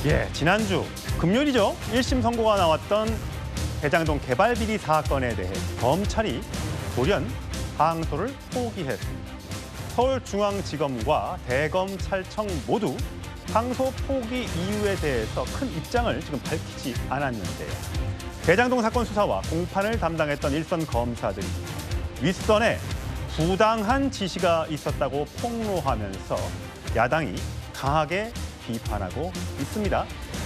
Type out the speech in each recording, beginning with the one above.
예, 지난주 금요일이죠. 1심 선고가 나왔던 대장동 개발 비리 사건에 대해 검찰이 돌연 항소를 포기했습니다. 서울중앙지검과 대검찰청 모두 항소 포기 이유에 대해서 큰 입장을 지금 밝히지 않았는데요. 대장동 사건 수사와 공판을 담당했던 일선 검사들이 윗선에 부당한 지시가 있었다고 폭로하면서 야당이 강하게 비판하고 있습니다.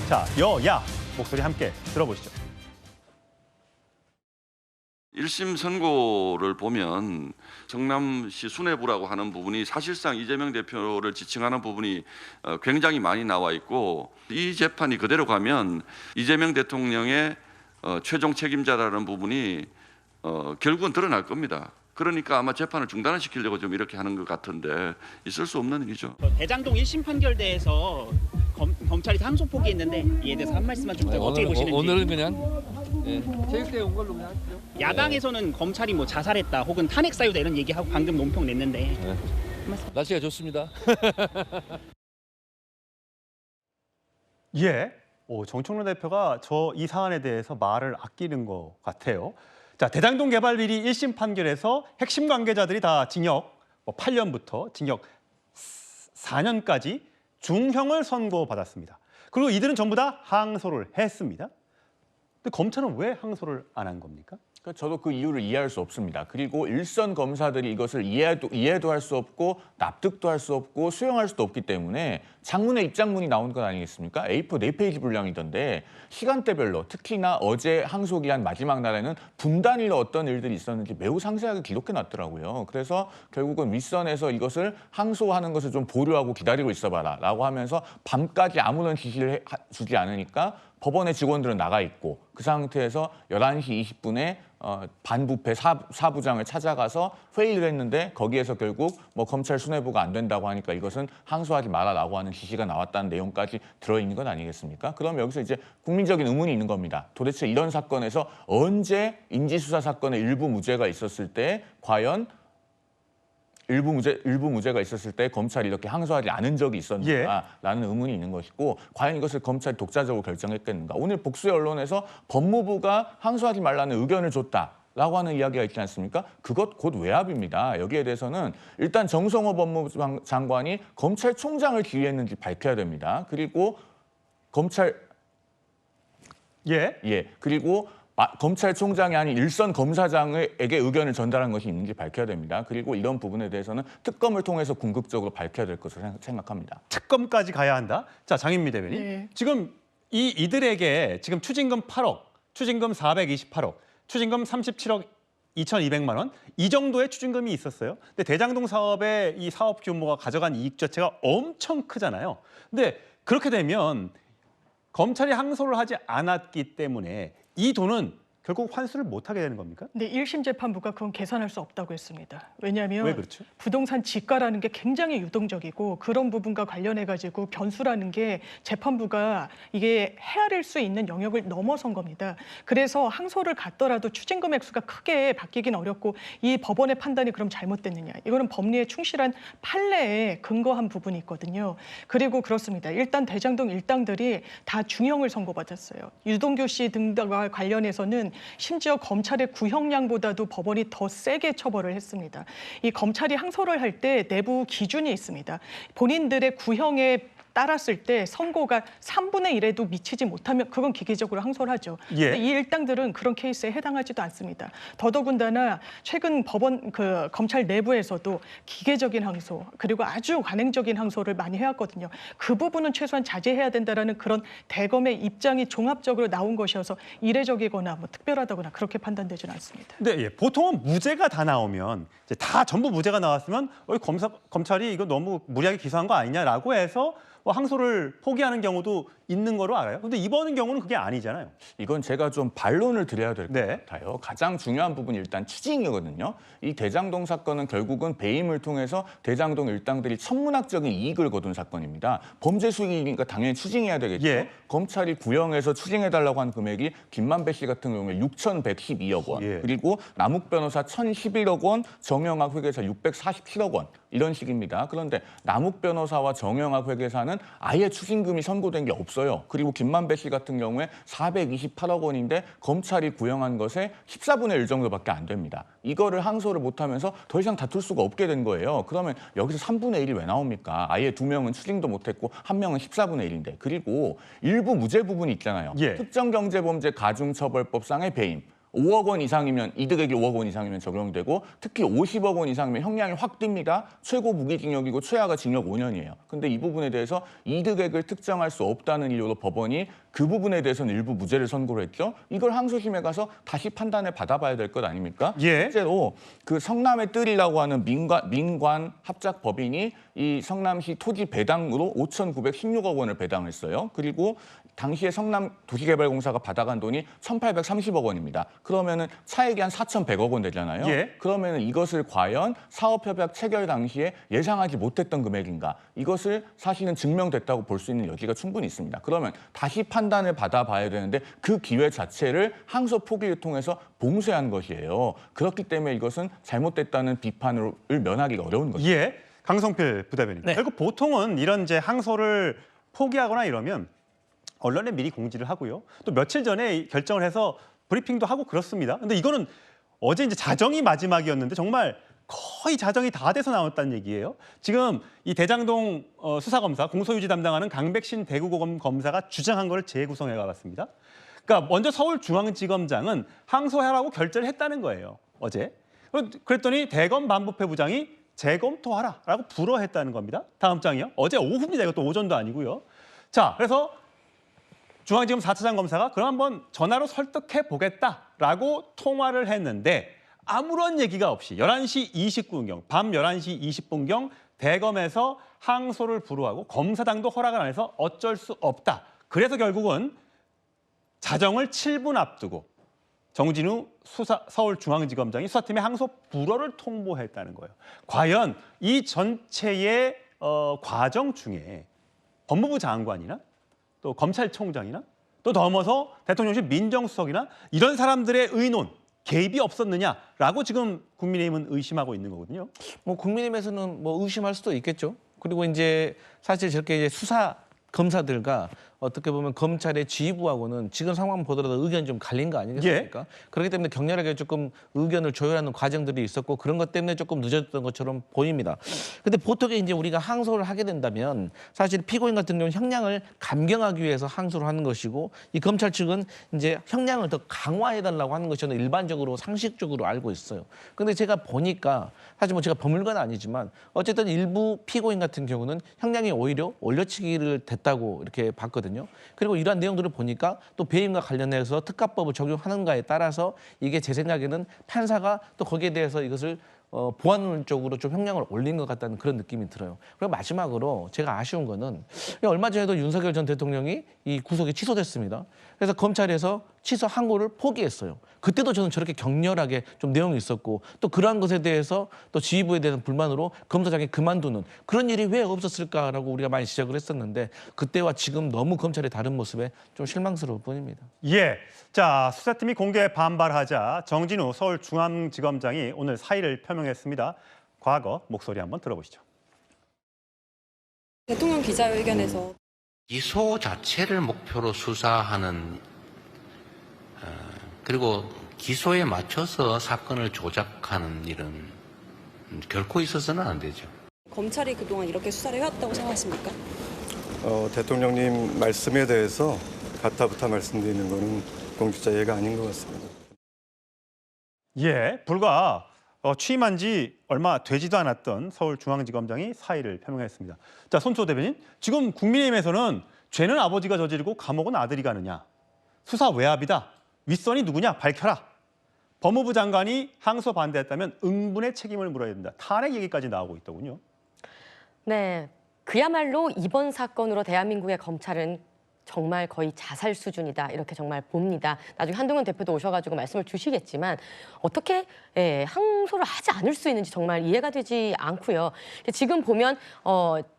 자, 여야 목소리 함께 들어보시죠. 1심 선고를 보면 성남시 수뇌부라고 하는 부분이 사실상 이재명 대표를 지칭하는 부분이 굉장히 많이 나와 있고, 이 재판이 그대로 가면 이재명 대통령의 최종 책임자라는 부분이 결국은 드러날 겁니다. 그러니까 아마 재판을 중단을 시키려고 좀 이렇게 하는 것 같은데 있을 수 없는 일이죠. 대장동 1심 판결대에서 검찰이 항소 포기했는데 이에 대해서 한 말씀만 좀 어떻게 보시는지. 오늘은 그냥 체육대회 온 걸로 그냥 하시죠. 야당에서는 검찰이 뭐 자살했다 혹은 탄핵 사유다 이런 얘기하고 방금 논평 냈는데. 날씨가 좋습니다. 예, 정청래 대표가 이 사안에 대해서 말을 아끼는 것 같아요. 자, 대장동 개발 비리 1심 판결에서 핵심 관계자들이 다 징역 8년부터 징역 4년까지 중형을 선고받았습니다. 그리고 이들은 전부 다 항소를 했습니다. 근데 검찰은 왜 항소를 안 한 겁니까? 저도 그 이유를 이해할 수 없습니다. 그리고 일선 검사들이 이것을 이해도 할 수 없고 납득도 할 수 없고 수용할 수도 없기 때문에 장문의 입장문이 나온 것 아니겠습니까? A4 4페이지 분량이던데 시간대별로, 특히나 어제 항소기한 마지막 날에는 분단위로 어떤 일들이 있었는지 매우 상세하게 기록해놨더라고요. 그래서 결국은 윗선에서 이것을 항소하는 것을 좀 보류하고 기다리고 있어봐라 라고 하면서 밤까지 아무런 지시를 주지 않으니까 법원의 직원들은 나가 있고, 그 상태에서 11시 20분에 반부패 사부장을 찾아가서 회의를 했는데 거기에서 결국 검찰 수뇌부가 안 된다고 하니까 이것은 항소하지 마라라고 하는 지시가 나왔다는 내용까지 들어있는 것 아니겠습니까? 그럼 여기서 이제 국민적인 의문이 있는 겁니다. 도대체 이런 사건에서 언제 인지수사 사건의 일부 무죄가 있었을 때 과연 일부 무죄가 있었을 때 검찰이 이렇게 항소하지 않은 적이 있었는가라는 의문이 있는 것이고, 과연 이것을 검찰이 독자적으로 결정했겠는가. 오늘 복수의 언론에서 법무부가 항소하지 말라는 의견을 줬다라고 하는 이야기가 있지 않습니까? 그것 곧 외압입니다. 여기에 대해서는 일단 정성호 법무부 장관이 검찰총장을 지휘했는지 밝혀야 됩니다. 그리고 그리고 검찰총장이 아닌 일선 검사장에게 의견을 전달한 것이 있는지 밝혀야 됩니다. 그리고 이런 부분에 대해서는 특검을 통해서 궁극적으로 밝혀야 될 것으로 생각합니다. 특검까지 가야 한다? 자, 장인미 대변인. 네. 지금 이들에게 지금 추징금 8억, 추징금 428억, 추징금 37억 2,200만 원, 이 정도의 추징금이 있었어요. 근데 대장동 사업의 이 사업 규모가 가져간 이익 자체가 엄청 크잖아요. 근데 그렇게 되면 검찰이 항소를 하지 않았기 때문에 이 돈은 결국 환수를 못하게 되는 겁니까? 네, 1심 재판부가 그건 계산할 수 없다고 했습니다. 왜냐하면 왜 그렇죠? 부동산 지가라는 게 굉장히 유동적이고 그런 부분과 관련해가지고 변수라는 게 재판부가 이게 헤아릴 수 있는 영역을 넘어선 겁니다. 그래서 항소를 갔더라도 추징금 액수가 크게 바뀌긴 어렵고, 이 법원의 판단이 그럼 잘못됐느냐. 이거는 법리에 충실한 판례에 근거한 부분이 있거든요. 그리고 그렇습니다. 일단 대장동 일당들이 다 중형을 선고받았어요. 유동규 씨 등과 관련해서는 심지어 검찰의 구형량보다도 법원이 더 세게 처벌을 했습니다. 이 검찰이 항소를 할 때 내부 기준이 있습니다. 본인들의 구형에 따랐을 때 선고가 3분의 1에도 미치지 못하면 그건 기계적으로 항소를 하죠. 예. 이 일당들은 그런 케이스에 해당하지도 않습니다. 더더군다나 최근 검찰 내부에서도 기계적인 항소 그리고 아주 관행적인 항소를 많이 해왔거든요. 그 부분은 최소한 자제해야 된다라는 그런 대검의 입장이 종합적으로 나온 것이어서 이례적이거나 특별하다거나 그렇게 판단되지는 않습니다. 근데 보통은 무죄가 다 나오면 이제 다 전부 무죄가 나왔으면 검찰이 이거 너무 무리하게 기소한 거 아니냐라고 해서 항소를 포기하는 경우도 있는 거로 알아요. 근데 이번 경우는 그게 아니잖아요. 이건 제가 좀 반론을 드려야 될 것 네. 같아요. 가장 중요한 부분이 일단 추징이거든요. 이 대장동 사건은 결국은 배임을 통해서 대장동 일당들이 천문학적인 이익을 거둔 사건입니다. 범죄 수익이니까 당연히 추징해야 되겠죠. 예. 검찰이 구형해서 추징해달라고 한 금액이 김만배 씨 같은 경우에 6,112억 원, 예. 그리고 남욱 변호사 1,011억 원, 정영학 회계사 647억 원. 이런 식입니다. 그런데 남욱 변호사와 정영학 회계사는 아예 추징금이 선고된 게 없어요. 그리고 김만배 씨 같은 경우에 428억 원인데 검찰이 구형한 것에 14분의 1 정도밖에 안 됩니다. 이거를 항소를 못하면서 더 이상 다툴 수가 없게 된 거예요. 그러면 여기서 3분의 1이 왜 나옵니까? 아예 2명은 추징도 못했고 1명은 14분의 1인데. 그리고 일부 무죄 부분이 있잖아요. 예. 특정경제범죄 가중처벌법상의 배임. 5억 원 이상이면 이득액이 5억 원 이상이면 적용되고 특히 50억 원 이상이면 형량이 확 뜁니다. 최고 무기징역이고 최하가 징역 5년이에요. 근데 이 부분에 대해서 이득액을 특정할 수 없다는 이유로 법원이 그 부분에 대해서는 일부 무죄를 선고를 했죠. 이걸 항소심에 가서 다시 판단을 받아봐야 될 것 아닙니까? 예. 실제로 그 성남의 뜰이라고 하는 민관 합작 법인이 이 성남시 토지 배당으로 5,916억 원을 배당했어요. 그리고 당시에 성남 도시개발공사가 받아간 돈이 1,830억 원입니다. 그러면은 차액이 한 4,100억 원 되잖아요. 예. 그러면은 이것을 과연 사업협약 체결 당시에 예상하지 못했던 금액인가? 이것을 사실은 증명됐다고 볼 수 있는 여지가 충분히 있습니다. 그러면 다시 판단을 받아봐야 되는데 그 기회 자체를 항소 포기를 통해서 봉쇄한 것이에요. 그렇기 때문에 이것은 잘못됐다는 비판을 면하기가 어려운 것이죠. 예, 강성필 부대변인. 네. 결국 보통은 이런 이제 항소를 포기하거나 이러면 언론에 미리 공지를 하고요. 또 며칠 전에 결정을 해서 브리핑도 하고 그렇습니다. 근데 이거는 어제 이제 자정이 마지막이었는데 정말 거의 자정이 다 돼서 나왔다는 얘기예요. 지금 이 대장동 수사검사 공소유지 담당하는 강백신 대구고검 검사가 주장한 거를 재구성해 가봤습니다. 그러니까 먼저 서울중앙지검장은 항소하라고 결재를 했다는 거예요. 어제. 그랬더니 대검 반부패 부장이 재검토하라라고 불어했다는 겁니다. 다음 장이요. 어제 오후입니다. 이것도 오전도 아니고요. 자, 그래서 중앙지검 4차장 검사가 그럼 한번 전화로 설득해 보겠다라고 통화를 했는데 아무런 얘기가 없이 11시 29분경, 밤 11시 20분경 대검에서 항소를 불허하고 검사당도 허락을 안 해서 어쩔 수 없다. 그래서 결국은 자정을 7분 앞두고 정진우 서울중앙지검장이 수사팀에 항소 불허를 통보했다는 거예요. 과연 이 전체의 과정 중에 법무부 장관이나 또 검찰총장이나 또 넘어서 대통령실 민정수석이나 이런 사람들의 의논, 개입이 없었느냐라고 지금 국민의힘은 의심하고 있는 거거든요. 뭐 국민의힘에서는 뭐 의심할 수도 있겠죠. 그리고 이제 사실 저렇게 이제 수사 검사들과 어떻게 보면 검찰의 지휘부하고는 지금 상황 보더라도 의견이 좀 갈린 거 아니겠습니까? 그렇기 때문에 격렬하게 조금 의견을 조율하는 과정들이 있었고 그런 것 때문에 조금 늦어졌던 것처럼 보입니다. 근데 보통 이제 우리가 항소를 하게 된다면 사실 피고인 같은 경우는 형량을 감경하기 위해서 항소를 하는 것이고 이 검찰 측은 이제 형량을 더 강화해달라고 하는 것이 저는 일반적으로 상식적으로 알고 있어요. 근데 제가 보니까 사실 뭐 제가 법률가는 아니지만 어쨌든 일부 피고인 같은 경우는 형량이 오히려 올려치기를 됐다고 이렇게 봤거든요. 그리고 이러한 내용들을 보니까 또 배임과 관련해서 특가법을 적용하는가에 따라서 이게 제 생각에는 판사가 또 거기에 대해서 이것을 보완적으로 좀 형량을 올린 것 같다는 그런 느낌이 들어요. 그리고 마지막으로 제가 아쉬운 거는 얼마 전에도 윤석열 전 대통령이 이 구속이 취소됐습니다. 그래서 검찰에서 취소 항고를 포기했어요. 그때도 저는 저렇게 격렬하게 좀 내용이 있었고 또 그러한 것에 대해서 또 지휘부에 대한 불만으로 검사장이 그만두는 그런 일이 왜 없었을까라고 우리가 많이 지적을 했었는데 그때와 지금 너무 검찰의 다른 모습에 좀 실망스러울 뿐입니다. 예, 자 수사팀이 공개 반발하자 정진우 서울중앙지검장이 오늘 사의를 표명했습니다. 과거 목소리 한번 들어보시죠. 대통령 기자회견에서 기소 자체를 목표로 수사하는 그리고 기소에 맞춰서 사건을 조작하는 일은 결코 있어서는 안 되죠. 검찰이 그동안 이렇게 수사를 해왔다고 생각하십니까? 대통령님 말씀에 대해서 가타부타 말씀드리는 것은 공직자 예가 아닌 것 같습니다. 예, 불과 취임한 지 얼마 되지도 않았던 서울중앙지검장이 사의를 표명했습니다. 자, 손수호 대변인, 지금 국민의힘에서는 죄는 아버지가 저지르고 감옥은 아들이 가느냐, 수사 외압이다, 윗선이 누구냐 밝혀라, 법무부 장관이 항소 반대했다면 응분의 책임을 물어야 된다, 탄핵 얘기까지 나오고 있더군요. 네, 그야말로 이번 사건으로 대한민국의 검찰은 정말 거의 자살 수준이다 이렇게 정말 봅니다. 나중에 한동훈 대표도 오셔가지고 말씀을 주시겠지만 어떻게 항소를 하지 않을 수 있는지 정말 이해가 되지 않고요. 지금 보면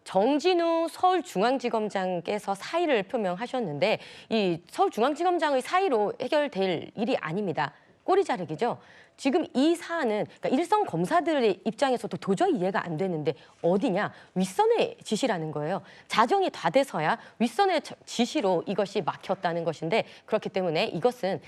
정진우 서울중앙지검장께서 사의를 표명하셨는데 이 서울중앙지검장의 사의로 해결될 일이 아닙니다. 꼬리 자르기죠. 지금 이 사안은 그러니까 일선 검사들의 입장에서도 도저히 이해가 안 되는데 어디냐? 윗선의 지시라는 거예요. 자정이 다 돼서야 윗선의 지시로 이것이 막혔다는 것인데 그렇기 때문에 이것은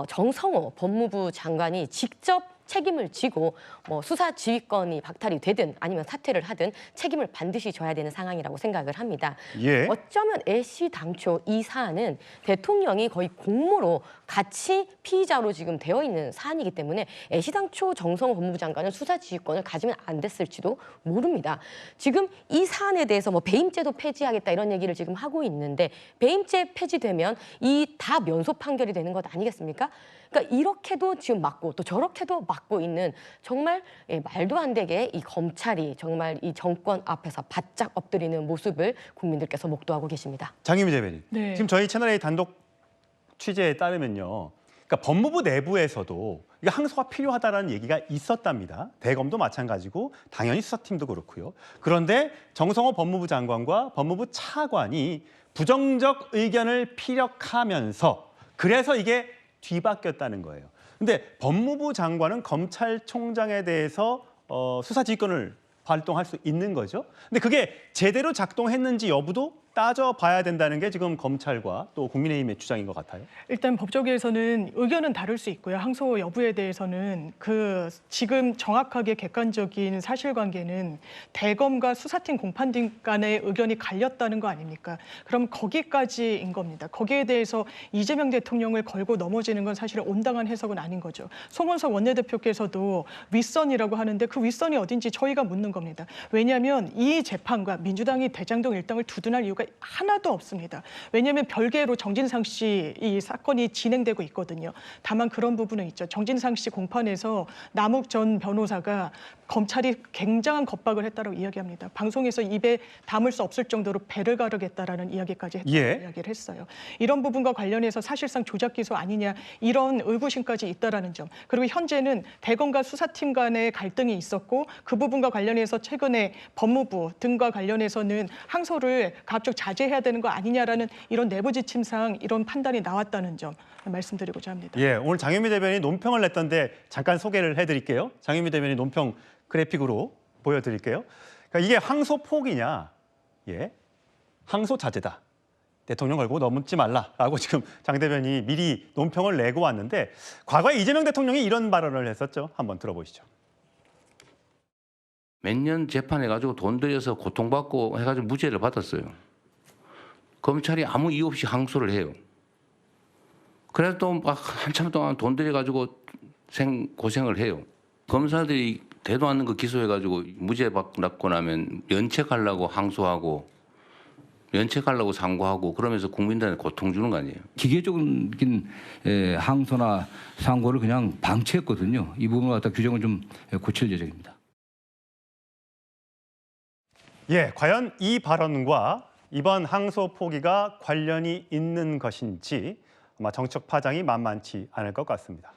정성호 법무부 장관이 직접 책임을 지고 뭐 수사 지휘권이 박탈이 되든 아니면 사퇴를 하든 책임을 반드시 져야 되는 상황이라고 생각을 합니다. 예. 어쩌면 애시당초 이 사안은 대통령이 거의 공모로 같이 피의자로 지금 되어 있는 사안이기 때문에 애시당초 정성호 법무부 장관은 수사 지휘권을 가지면 안 됐을지도 모릅니다. 지금 이 사안에 대해서 뭐 배임죄도 폐지하겠다 이런 얘기를 지금 하고 있는데 배임죄 폐지되면 이 다 면소 판결이 되는 것 아니겠습니까? 그러니까 이렇게도 지금 막고 또 저렇게도 막고 있는 정말 말도 안 되게 이 검찰이 정말 이 정권 앞에서 바짝 엎드리는 모습을 국민들께서 목도하고 계십니다. 장유미 대변인, 네. 지금 저희 채널A 단독 취재에 따르면요. 그러니까 법무부 내부에서도 이거 항소가 필요하다라는 얘기가 있었답니다. 대검도 마찬가지고 당연히 수사팀도 그렇고요. 그런데 정성호 법무부 장관과 법무부 차관이 부정적 의견을 피력하면서 그래서 이게 뒤바뀌었다는 거예요. 근데 법무부 장관은 검찰총장에 대해서 수사 지휘권을 발동할 수 있는 거죠. 근데 그게 제대로 작동했는지 여부도 따져봐야 된다는 게 지금 검찰과 또 국민의힘의 주장인 것 같아요. 일단 법조계에서는 의견은 다를 수 있고요. 항소 여부에 대해서는 그 지금 정확하게 객관적인 사실관계는 대검과 수사팀 공판팀 간의 의견이 갈렸다는 거 아닙니까? 그럼 거기까지인 겁니다. 거기에 대해서 이재명 대통령을 걸고 넘어지는 건 사실 온당한 해석은 아닌 거죠. 송원석 원내대표께서도 윗선이라고 하는데 그 윗선이 어딘지 저희가 묻는 겁니다. 왜냐하면 이 재판과 민주당이 대장동 일당을 두둔할 이유가 하나도 없습니다. 왜냐하면 별개로 정진상 씨 이 사건이 진행되고 있거든요. 다만 그런 부분은 있죠. 정진상 씨 공판에서 남욱 전 변호사가 검찰이 굉장한 겁박을 했다고 이야기합니다. 방송에서 입에 담을 수 없을 정도로 배를 가르겠다라는 이야기까지 했다고 이야기를 했어요. 이런 부분과 관련해서 사실상 조작 기소 아니냐 이런 의구심까지 있다라는 점. 그리고 현재는 대검과 수사팀 간의 갈등이 있었고 그 부분과 관련해서 최근에 법무부 등과 관련해서는 항소를 가급적 자제해야 되는 거 아니냐라는 이런 내부 지침상 이런 판단이 나왔다는 점 말씀드리고자 합니다. 예, 오늘 장유미 대변인이 논평을 냈던데 잠깐 소개를 해드릴게요. 장유미 대변인 논평 그래픽으로 보여드릴게요. 그러니까 이게 항소 포기냐, 예, 항소 자제다. 대통령 걸고 넘지 말라라고 지금 장 대변인이 미리 논평을 내고 왔는데 과거에 이재명 대통령이 이런 발언을 했었죠. 한번 들어보시죠. 몇 년 재판해가지고 돈 들여서 고통받고 해가지고 무죄를 받았어요. 검찰이 아무 이유 없이 항소를 해요. 그래서 또 막 한참 동안 돈 들여가지고 고생을 해요. 검사들이 되도 않는 거 기소해가지고 무죄 받고 나면 면책하려고 항소하고 면책하려고 상고하고 그러면서 국민들한테 고통 주는 거 아니에요. 기계적인 항소나 상고를 그냥 방치했거든요. 이 부분을 갖다 규정을 좀 고칠 예정입니다. 예, 과연 이 발언과 이번 항소 포기가 관련이 있는 것인지 아마 정책 파장이 만만치 않을 것 같습니다.